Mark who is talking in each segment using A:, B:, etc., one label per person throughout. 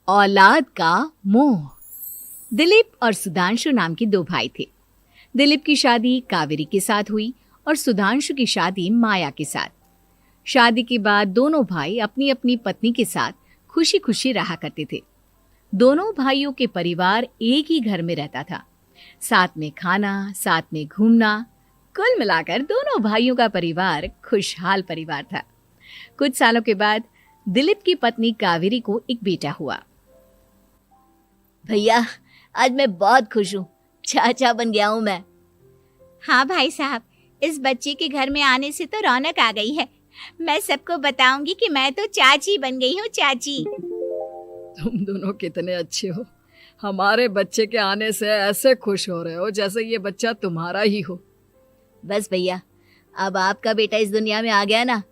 A: औलाद का मोह। दिलीप और सुधांशु नाम के दो भाई थे। दिलीप की शादी कावेरी के साथ हुई और सुधांशु की शादी माया के साथ। शादी के बाद दोनों भाई अपनी अपनी पत्नी के साथ खुशी खुशी रहा करते थे। दोनों भाइयों के परिवार एक ही घर में रहता था। साथ में खाना, साथ में घूमना, कुल मिलाकर दोनों भाइयों का परिवार खुशहाल परिवार था। कुछ सालों के बाद दिलीप की पत्नी कावेरी को एक बेटा हुआ।
B: भैया, आज मैं बहुत खुश हूँ। चाचा बन गया हूँ मैं।
C: हाँ भाई साहब, इस बच्चे के घर में आने से तो रौनक आ गई है। मैं सबको बताऊंगी कि मैं तो चाची बन गई हूँ, चाची।
D: तुम दोनों कितने अच्छे हो। हमारे बच्चे के आने से ऐसे खुश हो रहे हो जैसे ये बच्चा तुम्हारा ही हो।
B: बस भैया, अब आपका बेटा इस दुनिया में आ गया ना,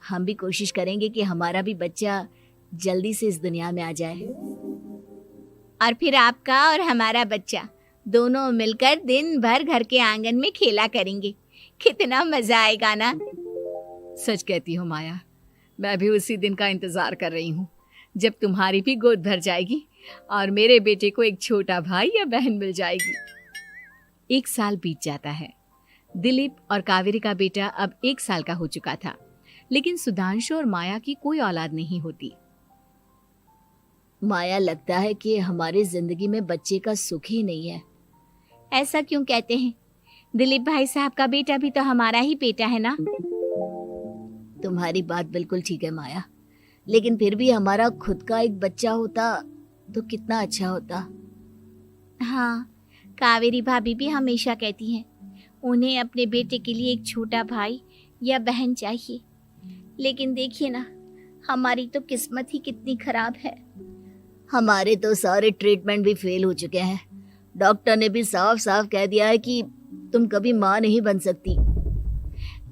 B: हम भी कोशिश करेंगे कि हमारा भी बच्चा जल्दी से इस दुनिया में आ जाए।
C: और फिर आपका और हमारा बच्चा दोनों मिलकर दिन भर घर के आंगन में खेला करेंगे। कितना मजा आएगा ना।
A: सच कहती हूँ माया, मैं भी उसी दिन का इंतजार कर रही हूँ जब तुम्हारी भी गोद भर जाएगी और मेरे बेटे को एक छोटा भाई या बहन मिल जाएगी। 1 साल बीत जाता है। दिलीप और कावेरी का बेटा अब 1 साल का हो चुका था, लेकिन सुधांशु और माया की कोई औलाद नहीं होती।
B: माया, लगता है कि हमारी जिंदगी में बच्चे का सुख ही नहीं है।
C: ऐसा क्यों कहते हैं? दिलीप भाई साहब का बेटा भी तो हमारा ही बेटा है ना।
B: तुम्हारी बात बिल्कुल ठीक है माया, लेकिन फिर भी हमारा खुद का एक बच्चा होता तो कितना अच्छा होता।
C: हाँ, कावेरी भाभी भी हमेशा कहती हैं उन्हें अपने बेटे के लिए एक छोटा भाई या बहन चाहिए। लेकिन देखिए ना, हमारी तो किस्मत ही कितनी खराब है।
B: हमारे तो सारे ट्रीटमेंट भी फेल हो चुके हैं। डॉक्टर ने भी साफ साफ कह दिया है कि तुम कभी माँ नहीं बन सकती।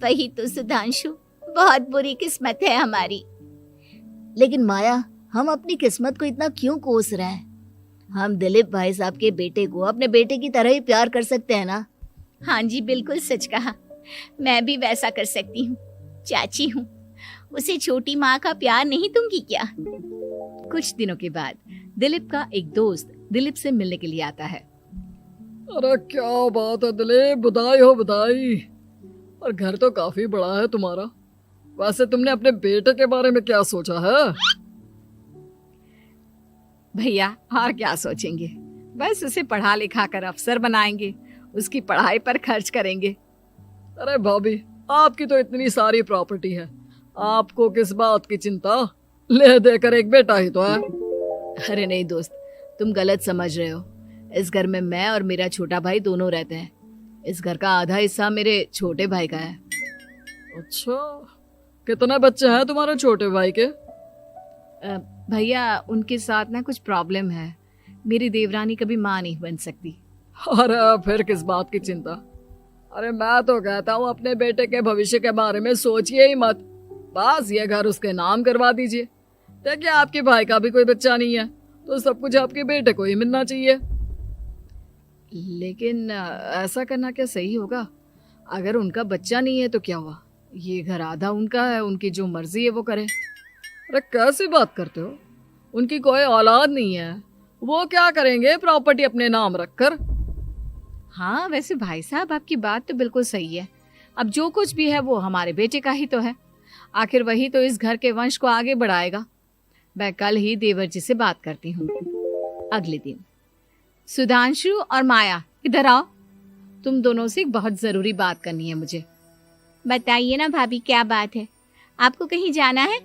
C: वही तो सुधांशु, बहुत बुरी किस्मत है हमारी।
B: लेकिन माया, हम अपनी किस्मत को इतना क्यों कोस रहे हैं? हम दिलीप भाई साहब के बेटे को अपने बेटे की तरह ही प्यार कर सकते हैं ना।
C: हाँ जी, बिल्कुल सच कहा। मैं भी वैसा कर सकती हूँ। चाची हूँ, उसे छोटी माँ का प्यार नहीं दूंगी क्या?
A: कुछ दिनों के बाद दिलीप का एक दोस्त दिलीप से मिलने के लिए आता है।
D: अरे क्या बात है दिलीप, बधाई हो बधाई। और घर तो काफी बड़ा है तुम्हारा। वैसे तुमने अपने बेटे के बारे में क्या सोचा है?
A: भैया, और क्या सोचेंगे, बस उसे पढ़ा लिखा कर अफसर बनाएंगे, उसकी पढ़ाई पर खर्च करेंगे।
D: अरे भाभी, आपकी तो इतनी सारी प्रॉपर्टी है, आपको किस बात की चिंता? ले देकर एक बेटा ही तो है।
A: अरे नहीं दोस्त, तुम गलत समझ रहे हो। इस घर में मैं और मेरा छोटा भाई दोनों रहते हैं। इस घर का आधा हिस्सा मेरे छोटे भाई का है।
D: अच्छा, कितने बच्चे हैं तुम्हारे छोटे भाई के?
A: भैया, उनके साथ ना कुछ प्रॉब्लम है। मेरी देवरानी कभी माँ नहीं बन सकती।
D: अरे फिर किस बात की चिंता? अरे मैं तो कहता हूँ अपने बेटे के भविष्य के बारे में सोचिए ही मत। बस ये घर उसके नाम करवा दीजिए। देखिए, आपके भाई का भी कोई बच्चा नहीं है तो सब कुछ आपके बेटे को ही मिलना चाहिए।
A: लेकिन ऐसा करना क्या सही होगा? अगर उनका बच्चा नहीं है तो क्या हुआ? ये घर आधा उनका है, उनकी जो मर्जी है वो करे।
D: अरे कैसी बात करते हो? उनकी कोई औलाद नहीं है, वो क्या करेंगे प्रॉपर्टी अपने नाम रखकर?
A: हाँ, वैसे भाई साहब, आपकी बात तो बिल्कुल सही है। अब जो कुछ भी है वो हमारे बेटे का ही तो है। आखिर वही तो इस घर के वंश को आगे बढ़ाएगा। मैं कल ही देवर जी से बात करती हूँ। अगले दिन सुधांशु और माया, इधर आओ। तुम दोनों से एक बहुत जरूरी बात करनी है मुझे।
C: बताइए ना भाभी, क्या बात है? आपको कहीं जाना है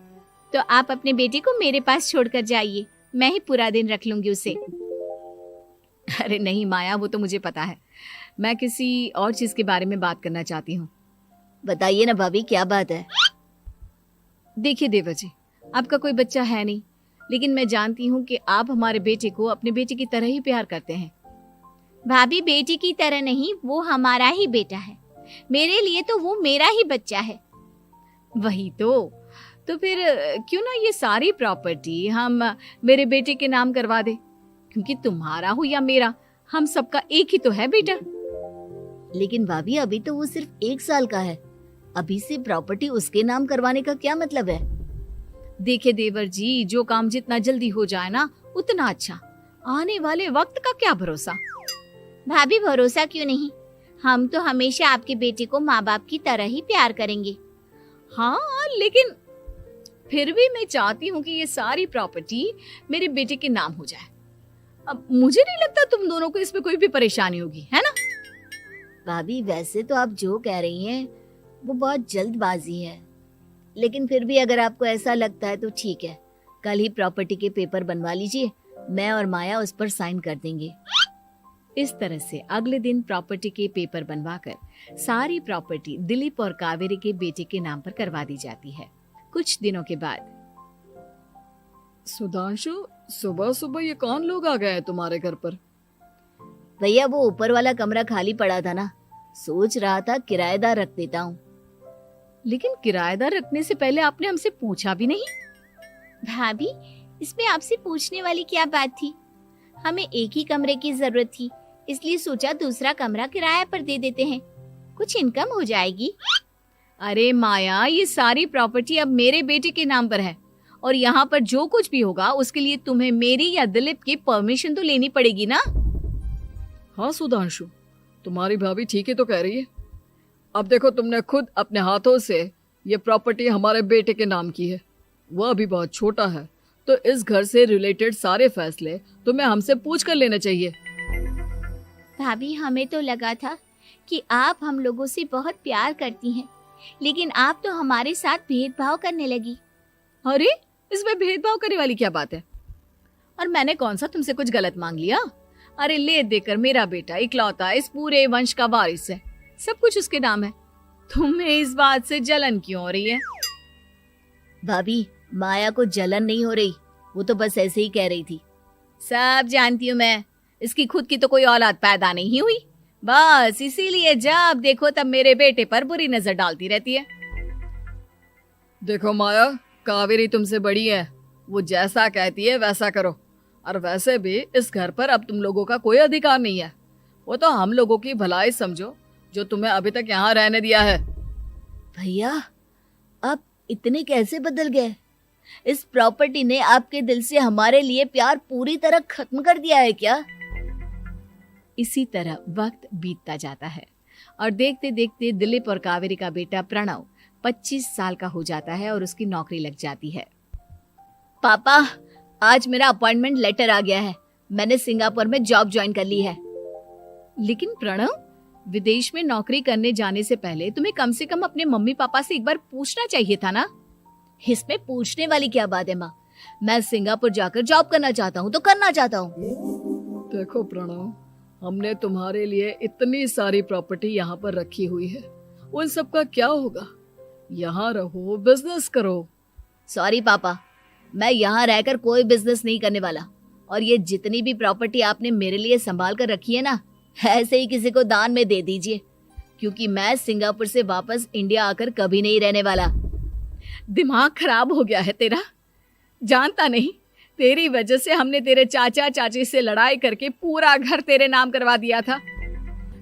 C: तो आप अपने बेटे को मेरे पास छोड़कर जाइए। मैं ही पूरा दिन रख लूंगी उसे।
A: अरे नहीं माया, वो तो मुझे पता है। मैं किसी और चीज के बारे में बात करना चाहती हूँ।
B: बताइए ना भाभी, क्या बात है?
A: देखिए देवर जी, आपका कोई बच्चा है नहीं, लेकिन मैं जानती हूँ कि आप हमारे बेटे को अपने बेटे की तरह ही प्यार करते हैं।
C: भाभी, बेटी की तरह नहीं, वो हमारा ही बेटा है। मेरे लिए तो वो मेरा ही बच्चा है।
A: वही तो फिर क्यों ना ये सारी प्रॉपर्टी हम मेरे बेटे के नाम करवा दे, क्योंकि तुम्हारा हो या मेरा, हम सबका एक ही तो है बेटा।
B: लेकिन भाभी, अभी तो वो सिर्फ 1 साल का है। अभी से प्रॉपर्टी उसके नाम करवाने का क्या मतलब है?
A: देखिए देवर जी, जो काम जितना जल्दी हो जाए ना, उतना अच्छा। आने वाले वक्त का क्या भरोसा।
C: भाभी भरोसा क्यों नहीं, हम तो हमेशा आपके बेटे को माँ बाप की तरह ही प्यार करेंगे।
A: हाँ, लेकिन फिर भी मैं चाहती हूँ कि ये सारी प्रॉपर्टी मेरे बेटे के नाम हो जाए। अब मुझे नहीं लगता तुम दोनों को इसमें कोई भी परेशानी होगी, है ना?
B: भाभी वैसे तो आप जो कह रही हैं वो बहुत जल्दबाजी है, लेकिन फिर भी अगर आपको ऐसा लगता है तो ठीक है, कल ही प्रॉपर्टी के पेपर बनवा लीजिए, मैं और माया उस पर साइन कर देंगे।
A: इस तरह से अगले दिन प्रॉपर्टी के पेपर बनवाकर सारी प्रॉपर्टी दिलीप और कावेरी के बेटे के नाम पर करवा दी जाती है। कुछ दिनों के बाद
D: सुधांशु, सुबह सुबह ये कौन लोग आ गए हैं तुम्हारे घर पर?
B: भैया वो ऊपर वाला कमरा खाली पड़ा था ना, सोच रहा था किराएदार रख देता हूँ।
A: लेकिन किराएदार रखने से पहले आपने हमसे पूछा भी नहीं।
C: भाभी इसमें आपसे पूछने वाली क्या बात थी, हमें एक ही कमरे की जरूरत थी, इसलिए सोचा दूसरा कमरा किराए पर दे देते हैं, कुछ इनकम हो जाएगी।
A: अरे माया, ये सारी प्रॉपर्टी अब मेरे बेटे के नाम पर है और यहाँ पर जो कुछ भी होगा उसके लिए तुम्हें मेरी या दिलीप की परमिशन तो लेनी पड़ेगी ना।
D: हाँ सुधांशु, तुम्हारी भाभी ठीक ही तो कह रही है। अब देखो, तुमने खुद अपने हाथों से ये प्रॉपर्टी हमारे बेटे के नाम की है, वह अभी बहुत छोटा है, तो इस घर से रिलेटेड सारे फैसले तुम्हें हमसे पूछ कर लेने चाहिए।
C: भाभी हमें तो लगा था कि आप हम लोगों से बहुत प्यार करती हैं, लेकिन आप तो हमारे साथ भेदभाव करने लगी।
A: अरे, इसमें भेदभाव करने वाली क्या बात है? और मैंने कौन सा तुमसे कुछ गलत मांग लिया? अरे ले देकर मेरा बेटा इकलौता इस पूरे वंश का वारिस है, सब कुछ उसके नाम है। तुम्हें इस बात से जलन क्यों हो रही है?
B: भाभी माया को जलन नहीं हो रही, वो तो बस ऐसे ही कह रही थी।
A: सब जानती हूँ मैं, इसकी खुद की तो कोई औलाद पैदा नहीं हुई, बस इसीलिए जब देखो तब मेरे बेटे पर बुरी नजर डालती रहती है।
D: देखो माया, कावेरी तुमसे बड़ी है, वो जैसा कहती है वैसा करो। और वैसे भी इस घर पर अब तुम लोगों का कोई अधिकार नहीं है, वो तो हम लोगों की भलाई समझो जो तुम्हें अभी तक यहाँ रहने दिया है।
B: भैया आप इतने कैसे बदल गए? इस प्रॉपर्टी ने आपके दिल से हमारे लिए प्यार पूरी तरह खत्म कर दिया है क्या?
A: इसी तरह वक्त बीतता जाता है और देखते देखते दिलीप और कावेरी का बेटा प्रणव 25 साल का हो जाता है और उसकी नौकरी लग जाती है।
B: पापा आज मेरा अपॉइंटमेंट लेटर आ गया है, मैंने सिंगापुर में जॉब ज्वाइन कर ली है।
A: लेकिन प्रणव, विदेश में नौकरी करने जाने से पहले तुम्हें कम से कम अपने मम्मी पापा से एक बार पूछना चाहिए था ना।
B: इसमें पूछने वाली क्या बात है माँ, मैं सिंगापुर जाकर जॉब करना चाहता हूँ तो करना चाहता हूँ।
D: देखो प्रणव, हमने तुम्हारे लिए इतनी सारी प्रॉपर्टी यहाँ पर रखी हुई है, उन सब का क्या होगा? यहाँ रहो, बिजनेस करो।
B: सॉरी पापा, मैं यहाँ रहकर कोई बिजनेस नहीं करने वाला, और ये जितनी भी प्रॉपर्टी आपने मेरे लिए संभाल कर रखी है ना, ऐसे ही किसी को दान में दे दीजिए, क्योंकि मैं सिंगापुर से वापस इंडिया आकर कभी नहीं रहने वाला।
A: दिमाग खराब हो गया है तेरा, जानता नहीं तेरी वजह से हमने तेरे चाचा चाची से लड़ाई करके पूरा घर तेरे नाम करवा दिया था।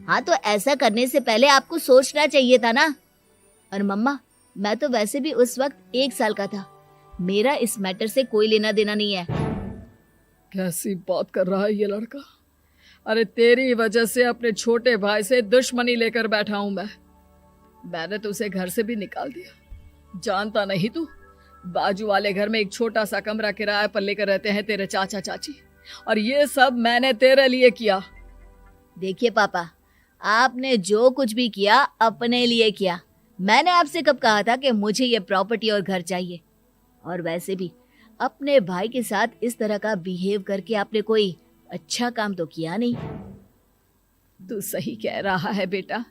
B: हाँ तो ऐसा करने से पहले आपको सोचना चाहिए था ना। और मम्मा, मैं तो वैसे भी उस वक्त 1 साल का था, मेरा इस मैटर से कोई लेना देना नहीं है।
D: कैसी बात कर रहा है ये लड़का? अरे तेरी वजह से अपने छोटे भाई से दुश्मनी लेकर बैठा हूं मैंने तो उसे घर से भी निकाल दिया। जानता नहीं तू, बाजू वाले घर में एक छोटा सा कमरा किराए पर लेकर रहते हैं तेरे चाचा चाची, और ये सब मैंने तेरे लिए किया।
B: देखिए पापा, आपने जो कुछ भी किया अपने लिए किया। मैंने आपसे कब कहा था कि मुझे ये प्रॉपर्टी और घर चाहिए? और वैसे भी अपने भाई के साथ इस तरह का बिहेव करके आपने कोई अच्छा काम तो किया नहीं।
A: तू सही कह रहा है बेटा,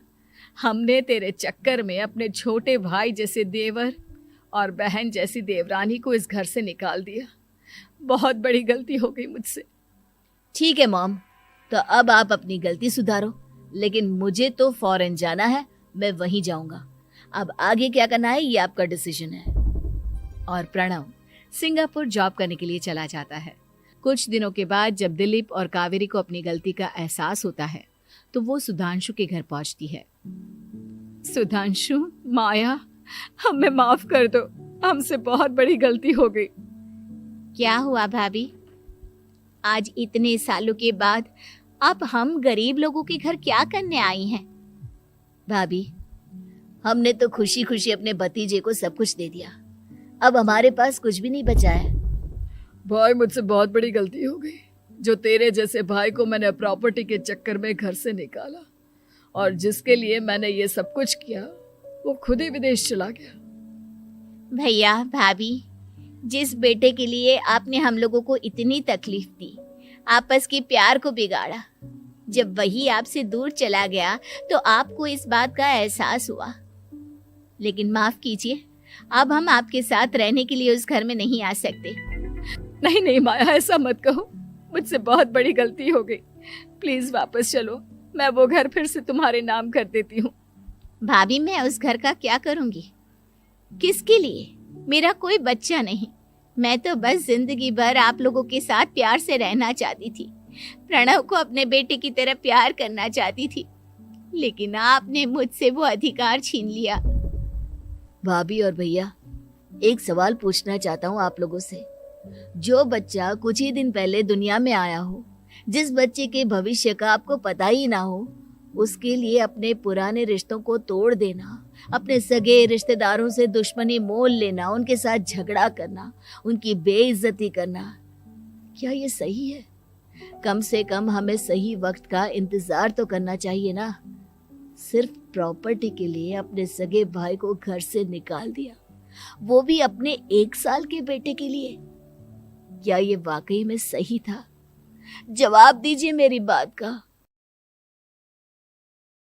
A: हमने तेरे चक्कर में अपने छोटे भाई जैसे देवर और बहन जैसी देवरानी को इस घर से निकाल दिया। बहुत बड़ी गलती हो गई मुझसे।
B: ठीक है मॉम, तो अब आप अपनी गलती सुधारो, लेकिन मुझे तो फॉरेन जाना है, मैं वहीं जाऊंगा। अब आगे क्या करना है ये आपका डिसीजन है।
A: और प्रणव सिंगापुर जॉब करने के लिए चला जाता है। कुछ दिनों के बाद जब दिलीप और कावेरी को अपनी गलती का एहसास होता है तो वो सुधांशु के घर पहुंचती है। सुधांशु, माया, हमें माफ कर दो, हमसे बहुत बड़ी गलती हो गई।
C: क्या हुआ भाभी? आज इतने सालों के बाद अब हम गरीब लोगों के घर क्या करने आई हैं?
B: भाभी, हमने तो खुशी खुशी अपने भतीजे को सब कुछ दे दिया, अब हमारे पास कुछ भी नहीं बचा है।
D: भाई मुझसे बहुत बड़ी गलती हो गई, जो तेरे जैसे भाई को मैंने प्रॉपर्टी के चक्कर में घर से निकाला, और जिसके लिए मैंने ये सब कुछ किया वो खुद ही विदेश चला गया।
C: भैया भाभी, जिस बेटे के लिए आपने हम लोगों को इतनी तकलीफ दी, आपस के प्यार को बिगाड़ा, जब वही आपसे दूर चला गया तो आपको इस बात का एहसास हुआ। लेकिन माफ कीजिए, अब हम आपके साथ रहने के लिए उस घर में नहीं आ सकते।
D: नहीं नहीं माया, ऐसा मत कहो, मुझसे बहुत बड़ी गलती हो गई, प्लीज वापस चलो, मैं वो घर फिर से तुम्हारे नाम कर देती हूँ।
C: भाभी, मैं उस घर का क्या करूंगी? किसके लिए? मेरा कोई बच्चा नहीं, मैं तो बस जिंदगी भर आप लोगों के साथ प्यार से रहना चाहती थी, प्रणव को अपने बेटे की तरह प्यार करना चाहती थी, लेकिन आपने मुझसे वो अधिकार छीन लिया।
B: भाभी और भैया, एक सवाल पूछना चाहता हूँ आप लोगों से। जो बच्चा कुछ ही दिन पहले दुनिया में आया हो, जिस बच्चे के भविष्य का आपको पता ही ना हो, उसके लिए अपने पुराने रिश्तों को तोड़ देना, अपने सगे रिश्तेदारों से दुश्मनी मोल लेना, उनके साथ झगड़ा करना, उनकी बेइज्जती करना, क्या ये सही है? कम से कम हमें सही वक्त का इंतजार तो करना चाहिए ना। सिर्फ प्रॉपर्टी के लिए अपने सगे भाई को घर से निकाल दिया, वो भी अपने 1 साल के बेटे के लिए। क्या ये वाकई में सही था? जवाब दीजिए मेरी बात का।